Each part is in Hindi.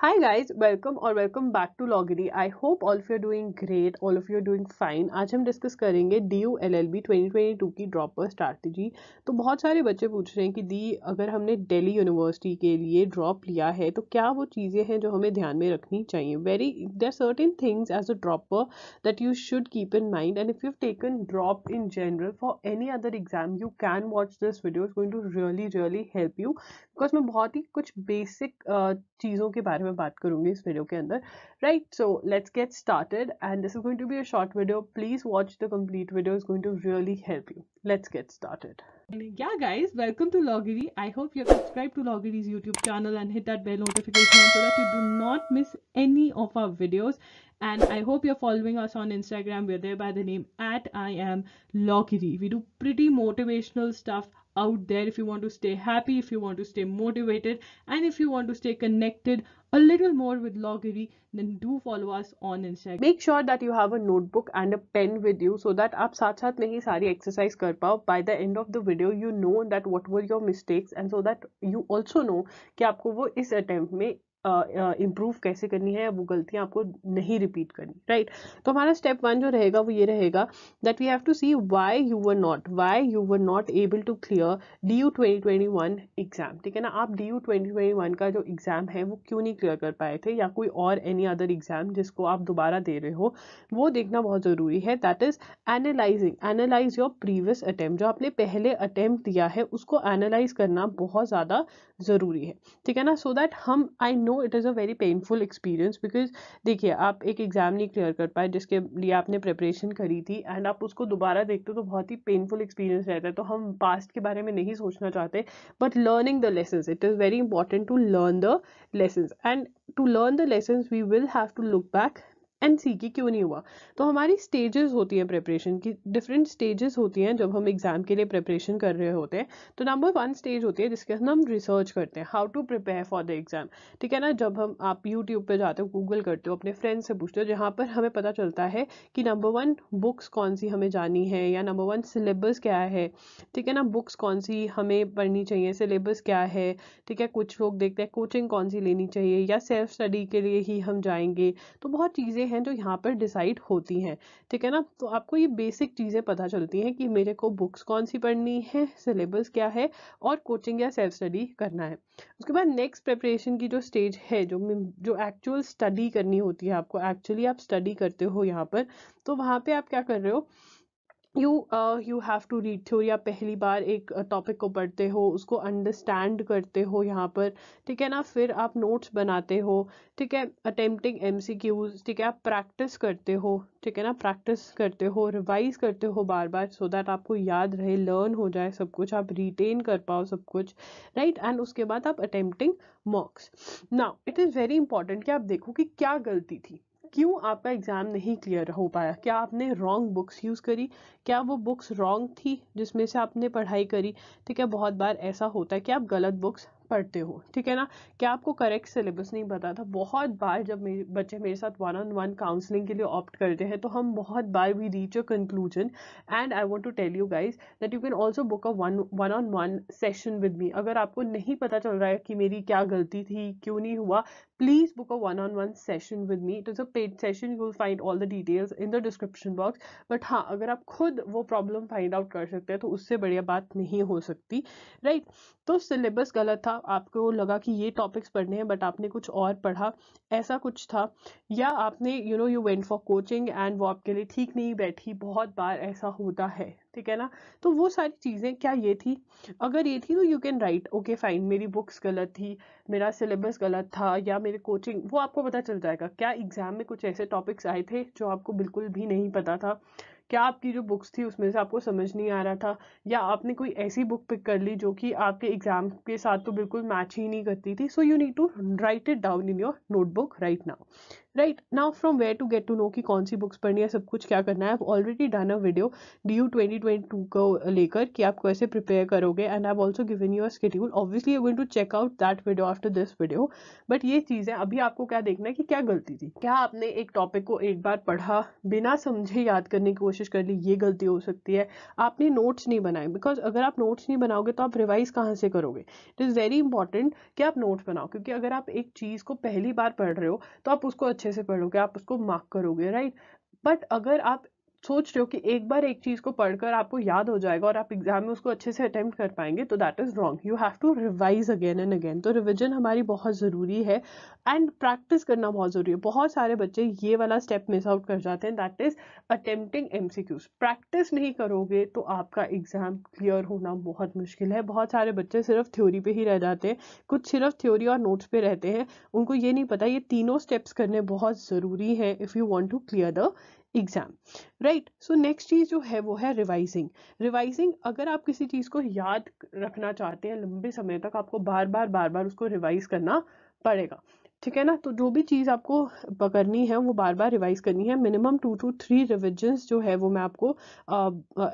Hi guys, welcome or welcome back to Loggery. I hope all of you are doing great, all of you are doing fine. आज हम डिस्कस करेंगे DU LLB 2022 की ड्रॉपर स्ट्रैटेजी। तो बहुत सारे बच्चे पूछ रहे हैं कि दी अगर हमने दिल्ली यूनिवर्सिटी के लिए ड्रॉप लिया है तो क्या वो चीज़ें हैं जो हमें ध्यान में रखनी चाहिए। There certain things as a dropper that you should keep in mind, and if you've taken drop in general for any other exam, you can watch this video. It's going to really help you because मैं बहुत ही कुछ बेसिक चीज़ों के बारे में बात करूंगी इस वीडियो के अंदर. Right, so let's get started and this is going to be a short video. Please watch the complete video. Is going to really help you. Let's get started. Yeah, guys, welcome to Loggery. I hope you're subscribed to Loggery's YouTube channel and hit that bell notification so that you do not miss any of our videos. And I hope you're following us on Instagram. We're there by the name at I am Loggery. We do pretty motivational stuff out there if you want to stay happy, if you want to stay motivated, and if you want to stay connected a little more with Loggery, then do follow us on Instagram. Make sure that you have a notebook and a pen with you so that आप साथ साथ में ही सारी exercise कर पाओ. By the end of the video, you know that what were your mistakes, and so that you also know कि आपको वो इस attempt में इम्प्रूव कैसे करनी है, वो गलतियां आपको नहीं रिपीट करनी. राइट, तो हमारा स्टेप 1 जो रहेगा वो ये रहेगा that we have to see why you were not able to clear DU 2021 exam. ठीक है ना, आप DU 2021 का जो एग्जाम है वो क्यों नहीं क्लियर कर पाए थे, या कोई और एनी अदर एग्जाम जिसको आप दोबारा दे रहे हो, वो देखना बहुत ज़रूरी है. That is analyse your previous attempt. जो आपने पहले अटेम्प्ट दिया है उसको एनालाइज करना बहुत ज़्यादा ज़रूरी है. ठीक है ना, सो दैट हम I know it is a very painful experience. Because देखिए, आप एक एग्जाम नहीं क्लियर कर पाए जिसके लिए आपने प्रिपरेशन करी थी, एंड आप उसको दोबारा देखते हो तो बहुत ही पेनफुल एक्सपीरियंस रहता है. तो हम पास्ट के बारे में नहीं सोचना चाहते, but learning the lessons, it is very important to learn the lessons. And to learn the lessons we will have to look back and see कि क्यों नहीं हुआ. तो हमारी स्टेजेस होती हैं प्रिपरेशन की, डिफरेंट स्टेजेस होती हैं जब हम एग्जाम के लिए प्रिपरेशन कर रहे होते हैं. तो नंबर 1 स्टेज होती है जिसके अंदर हम रिसर्च करते हैं, how to prepare for the exam. ठीक है ना, जब हम आप यूट्यूब पे जाते हो, गूगल करते हो, अपने फ्रेंड्स से पूछते हो, जहाँ पर हमें पता चलता है कि नंबर 1 बुक्स कौन सी हमें जानी है, या नंबर 1 सिलेबस क्या है. ठीक है ना, बुक्स कौन सी हमें पढ़नी चाहिए, सिलेबस क्या है. ठीक है, कुछ लोग देखते हैं कोचिंग कौन सी लेनी चाहिए, या सेल्फ स्टडी के लिए ही हम जाएंगे. तो बहुत चीज़ें हैं जो यहाँ पर डिसाइड होती हैं. ठीक है ना, तो आपको ये बेसिक चीज़ें पता चलती हैं कि मेरे को बुक्स कौन सी पढ़नी है, सिलेबस क्या है, और कोचिंग या सेल्फ स्टडी करना है. उसके बाद नेक्स्ट प्रिपरेशन की जो स्टेज है, जो एक्चुअल स्टडी करनी होती है, आपको एक्चुअली आप स्टडी करते हो यहाँ पर. तो वहाँ पे आप क्या कर रहे हो, you have to read theory. आप पहली बार एक टॉपिक को पढ़ते हो, उसको अंडरस्टैंड करते हो यहाँ पर. ठीक है ना, फिर आप नोट्स बनाते हो. ठीक है, अटेम्प्टिंग MCQs. ठीक है, आप प्रैक्टिस करते हो. ठीक है ना, प्रैक्टिस करते हो, रिवाइज करते हो बार बार, सो दैट आपको याद रहे, लर्न हो जाए सब कुछ, आप रिटेन कर पाओ सब कुछ. राइट, एंड उसके बाद आप attempting मॉक्स. Now it is very important कि आप देखो कि क्या गलती थी, क्यों आपका एग्जाम नहीं क्लियर हो पाया. क्या आपने रॉन्ग बुक्स यूज़ करी, क्या वो बुक्स रॉन्ग थी जिसमें से आपने पढ़ाई करी. ठीक है, बहुत बार ऐसा होता है कि आप गलत बुक्स पढ़ते हो. ठीक है ना, क्या आपको करेक्ट सिलेबस नहीं पता था. बहुत बार जब बच्चे मेरे साथ 1-on-1 काउंसलिंग के लिए ऑप्ट करते हैं, तो हम बहुत बार we reach a conclusion. And I want to tell you guys that you can also book a 1-on-1 session with me. अगर आपको नहीं पता चल रहा है कि मेरी क्या गलती थी, क्यों नहीं हुआ, please book a 1-on-1 session with me. It is a paid session. You will find all the details in the description box. But हाँ, अगर आप खुद वो प्रॉब्लम फाइंड आउट कर सकते हैं तो उससे बढ़िया बात नहीं हो सकती. राइट, तो सिलेबस गलत था, आपको लगा कि ये टॉपिक्स पढ़ने हैं बट आपने कुछ और पढ़ा, ऐसा कुछ था. या आपने you went for coaching and वो आपके लिए ठीक नहीं बैठी. बहुत बार ऐसा होता है. ठीक है ना, तो वो सारी चीज़ें क्या ये थी, अगर ये थी तो you can write okay fine, मेरी बुक्स गलत थी, मेरा सिलेबस गलत था, या मेरे कोचिंग, वो आपको पता चल जाएगा. क्या एग्जाम में कुछ ऐसे टॉपिक्स आए थे जो आपको बिल्कुल भी नहीं पता था, क्या आपकी जो बुक्स थी उसमें से आपको समझ नहीं आ रहा था, या आपने कोई ऐसी बुक पिक कर ली जो कि आपके एग्जाम के साथ तो बिल्कुल मैच ही नहीं करती थी. So you need to write it down in your notebook right now. Right now from where to get to know कि कौन सी बुक्स पढ़नी है, सब कुछ क्या करना है, I have already done a video DU 2022 को लेकर कि आप कैसे प्रिपेयर करोगे, and I have also given you a schedule. Obviously you going to check out that video after this video. But ये चीज़ है, अभी आपको क्या देखना है कि क्या गलती थी. क्या आपने एक टॉपिक को एक बार पढ़ा, बिना समझे याद करने की कोशिश कर ली, ये गलती हो सकती है. आपने नोट्स नहीं बनाए, बिकॉज अगर आप नोट्स नहीं बनाओगे तो आप रिवाइज कहाँ से करोगे. इट इज़ वेरी इंपॉर्टेंट कि आप नोट्स बनाओ, क्योंकि अगर आप एक चीज़ को पहली बार पढ़ रहे हो तो आप उसको अच्छे से पढ़ोगे, आप उसको मार्क करोगे, राइट. बट अगर आप सोच रहे हो कि एक बार एक चीज को पढ़कर आपको याद हो जाएगा और आप एग्जाम में उसको अच्छे से अटेम्प्ट कर पाएंगे, तो that is wrong. You have to revise again and again. तो रिविजन हमारी बहुत ज़रूरी है, एंड प्रैक्टिस करना बहुत ज़रूरी है. बहुत सारे बच्चे ये वाला स्टेप मिस आउट कर जाते हैं, that is attempting MCQs. Practice नहीं करोगे तो आपका एग्जाम क्लियर होना बहुत मुश्किल है. बहुत सारे बच्चे सिर्फ थ्योरी पे ही रह जाते हैं, कुछ सिर्फ थ्योरी और नोट्स पे रहते हैं. उनको ये नहीं पता ये तीनों स्टेप्स करने बहुत ज़रूरी है if you want to clear the exam, right. So next चीज़ जो है वो है रिवाइजिंग. रिवाइजिंग, अगर आप किसी चीज़ को याद रखना चाहते हैं लंबे समय तक, आपको बार बार उसको रिवाइज करना पड़ेगा, ठीक है ना. तो जो भी चीज़ आपको करनी है वो बार बार रिवाइज करनी है. मिनिमम 2 to 3 रिविजन्स जो है वो मैं आपको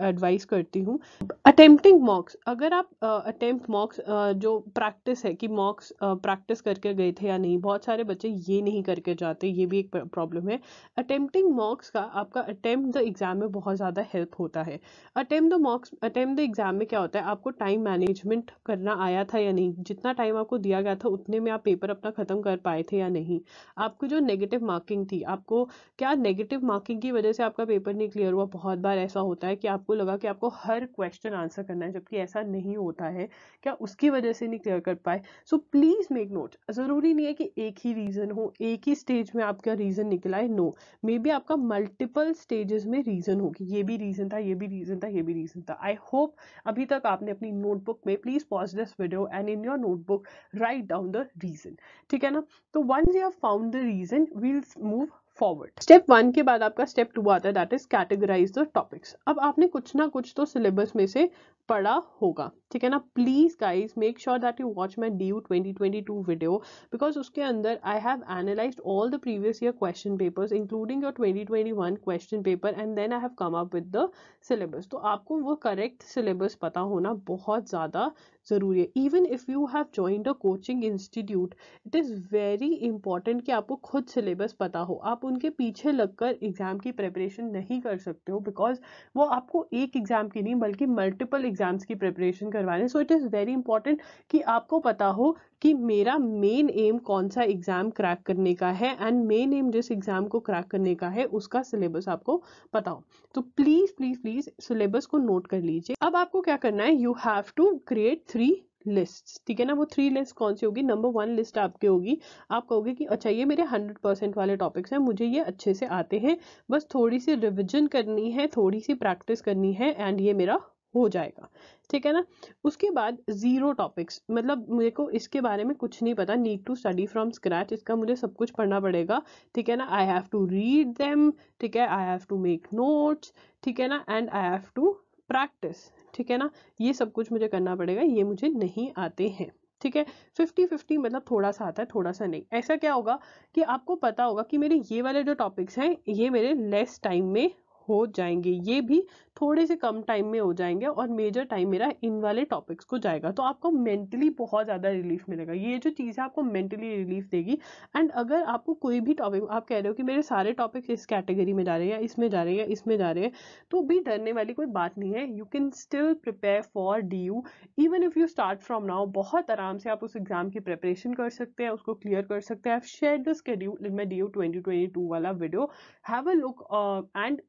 एडवाइस करती हूँ. अटेम्प्टिंग मॉक्स, अगर आप अटेम्प्ट मॉक्स जो प्रैक्टिस है कि मॉक्स प्रैक्टिस करके गए थे या नहीं, बहुत सारे बच्चे ये नहीं करके जाते, ये भी एक प्रॉब्लम है. अटेम्प्टिंग मॉक्स का आपका अटेम्प्ट द एग्जाम में बहुत ज़्यादा हेल्प होता है. अटेम्प्ट द एग्जाम में क्या होता है, आपको टाइम मैनेजमेंट करना आया था या नहीं, जितना टाइम आपको दिया गया था उतने में आप पेपर अपना खत्म कर पाए थे या नहीं. आपको जो नेगेटिव मार्किंग थी, आपको क्या नेगेटिव मार्किंग की वजह से आपका पेपर नहीं क्लियर हुआ. बहुत बार ऐसा होता है कि आपको लगा कि आपको हर क्वेश्चन आंसर करना है, जबकि ऐसा नहीं होता है. क्या उसकी वजह से नहीं क्लियर कर पाए. So please make note. जरूरी नहीं है कि एक ही रीजन हो, एक ही स्टेज में आपका रीजन निकला है. नो, मे बी आपका मल्टीपल स्टेजेस में रीजन हो कि ये भी रीजन था, ये भी रीजन था, ये भी रीजन था. आई होप अभी तक आपने अपनी नोटबुक में, please pause this video and in your notebook write down the reason, ठीक है ना. तो once you have found the reason, we'll move forward. Step 1 के बाद आपका स्टेप 2 आता है, that is categorise the topics. अब आपने कुछ ना कुछ तो सिलेबस में से पढ़ा होगा, ठीक है ना. Please guys make sure that you watch my DU 2022 video, because उसके अंदर I have analysed all the previous year question papers including your 2021 question paper, and then I have come up with the syllabus. तो आपको वो करेक्ट सिलेबस पता होना बहुत ज़्यादा ज़रूरी है. Even if you have joined a coaching institute, it is very important कि आपको खुद सिलेबस पता हो. आप उनके पीछे लगकर एग्जाम की प्रिपरेशन नहीं कर सकते हो, बिकॉज वो आपको एक एग्जाम की नहीं बल्कि मल्टीपल एग्जाम्स की प्रिपरेशन करवा रहे हैं. So it is very important कि आपको पता हो कि मेरा मेन एम कौन सा एग्जाम क्रैक करने का है, एंड मेन एम जिस एग्जाम को क्रैक करने का है उसका सिलेबस आपको पता हो. तो प्लीज प्लीज प्लीज सिलेबस को नोट कर लीजिए. अब आपको क्या करना है, you have to create 3 list, ठीक है ना. वो 3 लिस्ट कौन सी होगी. नंबर 1 लिस्ट आपकी होगी, आप कहोगे कि अच्छा ये मेरे 100% वाले टॉपिक्स हैं, मुझे ये अच्छे से आते हैं, बस थोड़ी सी रिविजन करनी है, थोड़ी सी प्रैक्टिस करनी है, एंड ये मेरा हो जाएगा, ठीक है ना. उसके बाद 0 टॉपिक्स, मतलब मेरे को इसके बारे में कुछ नहीं पता, need to study from scratch, इसका मुझे सब कुछ पढ़ना पड़ेगा, ठीक है ना. I have to read them, ठीक है, I have to make notes, ठीक है ना, and I have to practise, ठीक है ना. ये सब कुछ मुझे करना पड़ेगा, ये मुझे नहीं आते हैं, ठीक है. 50-50 मतलब थोड़ा सा आता है थोड़ा सा नहीं. ऐसा क्या होगा कि आपको पता होगा कि मेरे ये वाले जो टॉपिक्स हैं ये मेरे लेस टाइम में हो जाएंगे, ये भी थोड़े से कम टाइम में हो जाएंगे, और मेजर टाइम मेरा इन वाले टॉपिक्स को जाएगा. तो आपको मेंटली बहुत ज़्यादा रिलीफ मिलेगा. ये जो चीज़ है आपको मेंटली रिलीफ देगी. एंड अगर आपको कोई भी टॉपिक, आप कह रहे हो कि मेरे सारे टॉपिक्स इस कैटेगरी में जा रहे हैं या इसमें जा रहे हैं या इसमें जा रहे हैं, तो भी डरने वाली कोई बात नहीं है. You can still prepare for DU even if you start from now. बहुत आराम से आप उस एग्जाम की प्रिपरेशन कर सकते हैं, उसको क्लियर कर सकते हैं. I have shared the schedule in my DU 2022 वाला video. Have a look and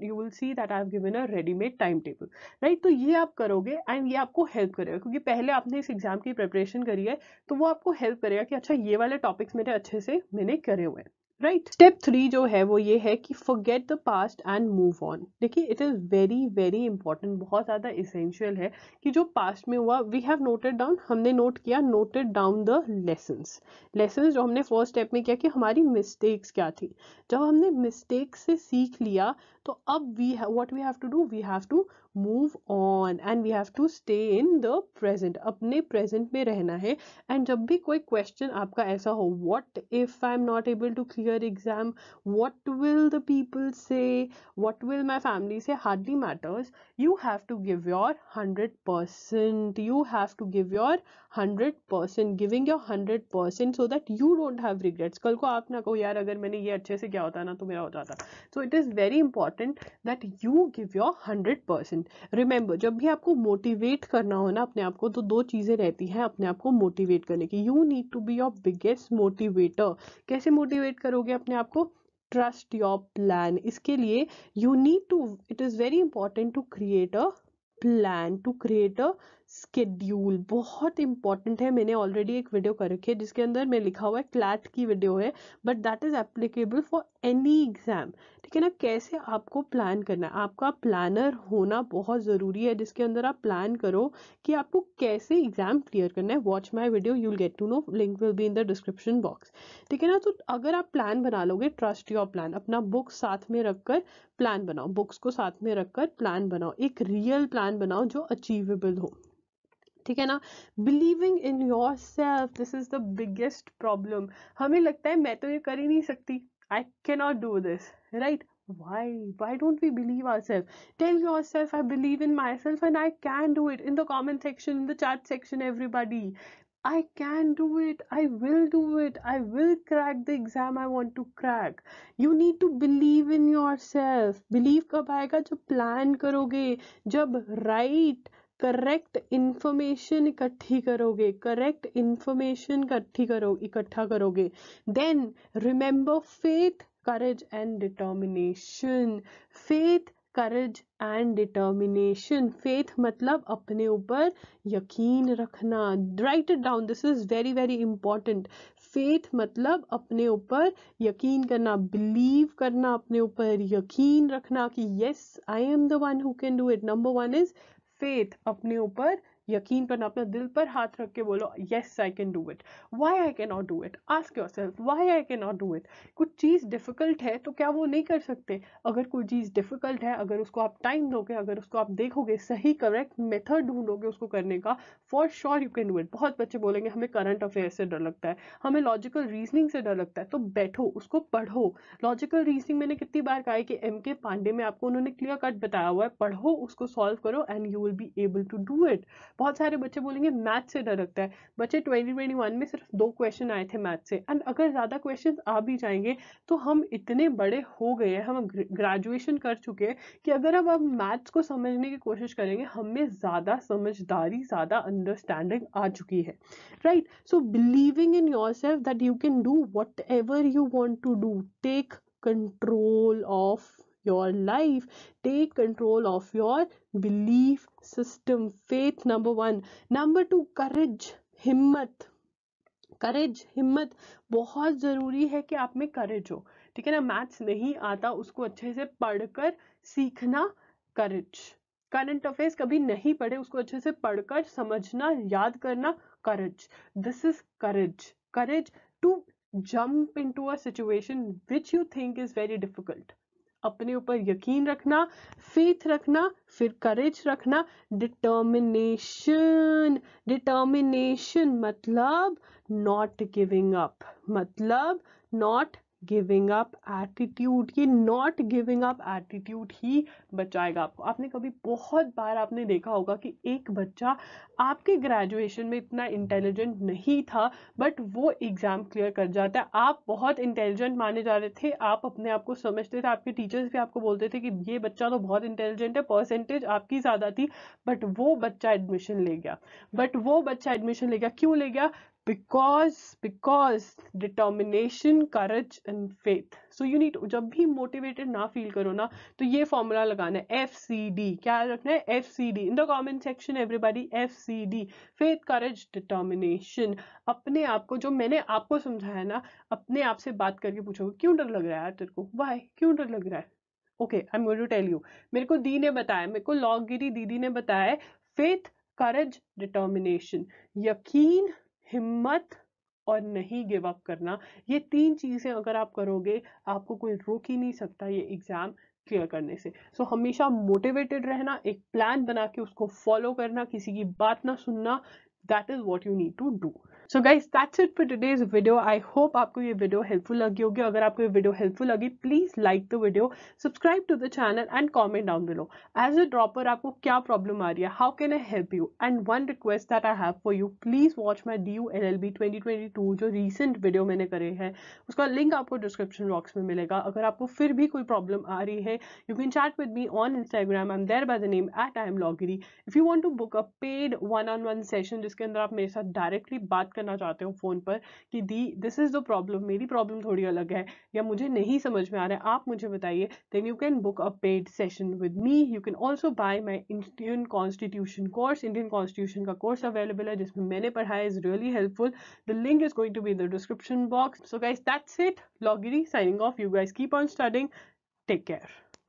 you will see that I have given a ready-made timetable, right. तो ये आप करोगे एंड ये आपको हेल्प करेगा, क्योंकि पहले आपने इस एग्जाम की प्रिपरेशन करी है, तो वो आपको हेल्प करेगा कि अच्छा ये वाले टॉपिक्स मेरे अच्छे से मैंने करे हुए हैं, राइट. स्टेप 3 जो है वो ये है कि forget the past and move on. देखिए it is very very important, बहुत ज़्यादा इसेंशियल है कि जो पास्ट में हुआ वी हैव नोटेड डाउन, हमने नोट किया, नोटेड डाउन द लेसन्स. जो हमने फर्स्ट स्टेप में किया कि हमारी मिस्टेक्स क्या थी. जब हमने मिस्टेक से सीख लिया तो अब what we have to do, we have to move on and we have to stay in the present, अपने प्रेजेंट में रहना है। एंड जब भी कोई क्वेश्चन आपका ऐसा हो, what if I am not able to clear exam, what will the people say, what will my family say, hardly matters, you have to give your 100%, you have to give your 100%, giving your 100% so that you don't have regrets। कल को आप ना कहो यार अगर मैंने ये अच्छे से किया होता ना तो मेरा हो जाता। so it is very important that you give your 100%। remember जब भी आपको मोटिवेट करना हो ना अपने आप को, तो दो चीजें रहती हैं अपने आप को मोटिवेट करने की। you need to be your biggest motivator। कैसे मोटिवेट करोगे अपने आप को? Trust your plan. इसके लिए you need to, it is very important to create a plan, to create a schedule। बहुत इंपॉर्टेंट है। मैंने ऑलरेडी एक वीडियो कर रखी है जिसके अंदर मैं लिखा हुआ है, क्लैट की वीडियो है, but that is applicable for any exam. ठीक है ना? कैसे आपको प्लान करना है, आपका प्लानर होना बहुत ज़रूरी है जिसके अंदर आप प्लान करो कि आपको कैसे एग्जाम क्लियर करना है। Watch my video, you will get to know, link will be in the description box. ठीक है ना? तो अगर आप प्लान बना लोगे, ट्रस्ट योर प्लान, अपना बुक साथ में रखकर प्लान बनाओ, बुक्स को साथ में रखकर प्लान बनाओ, एक रियल प्लान बनाओ जो अचीवेबल हो। ठीक है ना? Believing in your self, this is the biggest problem. हमें लगता है मैं तो ये कर ही नहीं सकती, I can not do this, right? Why don't we believe ourselves? Tell yourself I believe in myself and I can do it, in the comment section, in the chat section, everybody. I can do it, I will do it, I will crack the exam I want to crack। You need to believe in yourself। believe कब आएगा? जब प्लान करोगे, जब राइट करेक्ट इंफॉर्मेशन इकट्ठी करोगे, करेक्ट इंफॉर्मेशन इकट्ठा करोगे। Then remember faith, courage and determination. Faith, courage and determination. Faith मतलब अपने ऊपर यकीन रखना। Write it down, this is very very important. Faith मतलब अपने ऊपर यकीन करना, बिलीव करना, अपने ऊपर यकीन रखना कि yes I am the one who can do it. Number one is faith, अपने ऊपर यकीन करना, अपने दिल पर हाथ रख के बोलो yes I can do it. Why I can not do it? Ask yourself why I can not do it. कुछ चीज डिफिकल्ट है तो क्या वो नहीं कर सकते? अगर कोई चीज डिफिकल्ट है, अगर उसको आप टाइम दोगे, अगर उसको आप देखोगे, सही करेक्ट मेथड ढूंढोगे उसको करने का, for sure you can do it. बहुत बच्चे बोलेंगे हमें करंट अफेयर से डर लगता है, हमें लॉजिकल रीजनिंग से डर लगता है, तो बैठो उसको पढ़ो। लॉजिकल रीजनिंग मैंने कितनी बार कहा है कि MK पांडे में आपको उन्होंने क्लियर कट बताया हुआ है, पढ़ो उसको, सॉल्व करो and you will be able to do it. बहुत सारे बच्चे बोलेंगे मैथ से डर लगता है। बच्चे 2021 में सिर्फ 2 क्वेश्चन आए थे मैथ से, एंड अगर ज्यादा क्वेश्चन आ भी जाएंगे तो हम इतने बड़े हो गए हैं, हम ग्रेजुएशन कर चुके हैं कि अगर अब हम मैथ्स को समझने की कोशिश करेंगे, हमें ज्यादा समझदारी, ज्यादा अंडरस्टैंडिंग आ चुकी है, right? So believing in yourself that you can do whatever you want to do. Take control of your life, take control of your belief system। faith number 1। number 2 courage, हिम्मत। करेज, हिम्मत बहुत जरूरी है कि आप में करेज हो। ठीक है ना? मैथ्स नहीं आता उसको अच्छे से पढ़कर सीखना, करेज। करंट अफेयर्स कभी नहीं पढ़े उसको अच्छे से पढ़कर समझना, याद करना, courage. This is courage. Courage to jump into a situation which you think is very difficult. अपने ऊपर यकीन रखना, फेथ रखना, फिर करेज रखना, डिटर्मिनेशन। डिटर्मिनेशन मतलब नॉट गिविंग अप, मतलब नॉट गिविंग अप एटीट्यूड। ये नॉट गिविंग अप एटीट्यूड ही बचाएगा आपको। आपने कभी, बहुत बार आपने देखा होगा कि एक बच्चा आपके ग्रेजुएशन में इतना इंटेलिजेंट नहीं था बट वो एग्जाम क्लियर कर जाता है। आप बहुत इंटेलिजेंट माने जा रहे थे, आप अपने आप को समझते थे, आपके टीचर्स भी आपको बोलते थे कि ये बच्चा तो बहुत इंटेलिजेंट है, परसेंटेज आपकी ज्यादा थी, बट वो बच्चा एडमिशन ले गया। क्यों ले गया? because determination, courage and faith। so you need, जब भी मोटिवेटेड ना फील करो ना, तो ये फॉर्मूला लगाना है, FCD। क्या रखना है? FCD in the comment section everybody. FCD, faith, courage, determination. अपने आप को, जो मैंने आपको समझाया ना, अपने आप से बात करके पूछोगे क्यों डर लग रहा है यार तेरे को, वाई, क्यों डर लग रहा है? Okay, I am going to tell you. मेरे को दी ने बताया, मेरे को लॉगिरी दीदी ने बताया, फेथ, करेज, डिटर्मिनेशन। यकीन, हिम्मत और नहीं गिव अप करना, ये 3 चीजें अगर आप करोगे, आपको कोई रोक ही नहीं सकता ये एग्जाम क्लियर करने से। सो हमेशा मोटिवेटेड रहना, एक प्लान बना के उसको फॉलो करना, किसी की बात ना सुनना, that is what you need to do. So guys that's it for today's video. I hope आपको ये वीडियो हेल्पफुल लगी होगी। अगर आपको ये वीडियो हेल्पफुल लगी, please like the video, subscribe to the channel and comment down below. As a dropper आपको क्या प्रॉब्लम आ रही है, how can I help you, and one request that I have for you, please watch my DU LLB 2022 जो रीसेंट वीडियो मैंने करे हैं, उसका लिंक आपको डिस्क्रिप्शन बॉक्स में मिलेगा। अगर आपको फिर भी कोई प्रॉब्लम आ रही है, you can chat with me on Instagram, I am there by the name @IamLogiri। If you want to book a paid one-on-one session जिसके अंदर आप मेरे साथ डायरेक्टली बात करना चाहते हो फोन पर कि दी दिस इज द प्रॉब्लम, मेरी प्रॉब्लम थोड़ी अलग है, या मुझे नहीं समझ में आ रहा है, आप मुझे बताइए, then you can book a paid session with me. You can also buy my Indian Constitution course. Indian Constitution का कोर्स अवेलेबल है जिसमें मैंने पढ़ाया, is really helpful. The link is going to be in the description box. So guys, that's it. Logiri signing off. You guys keep on studying. Take care.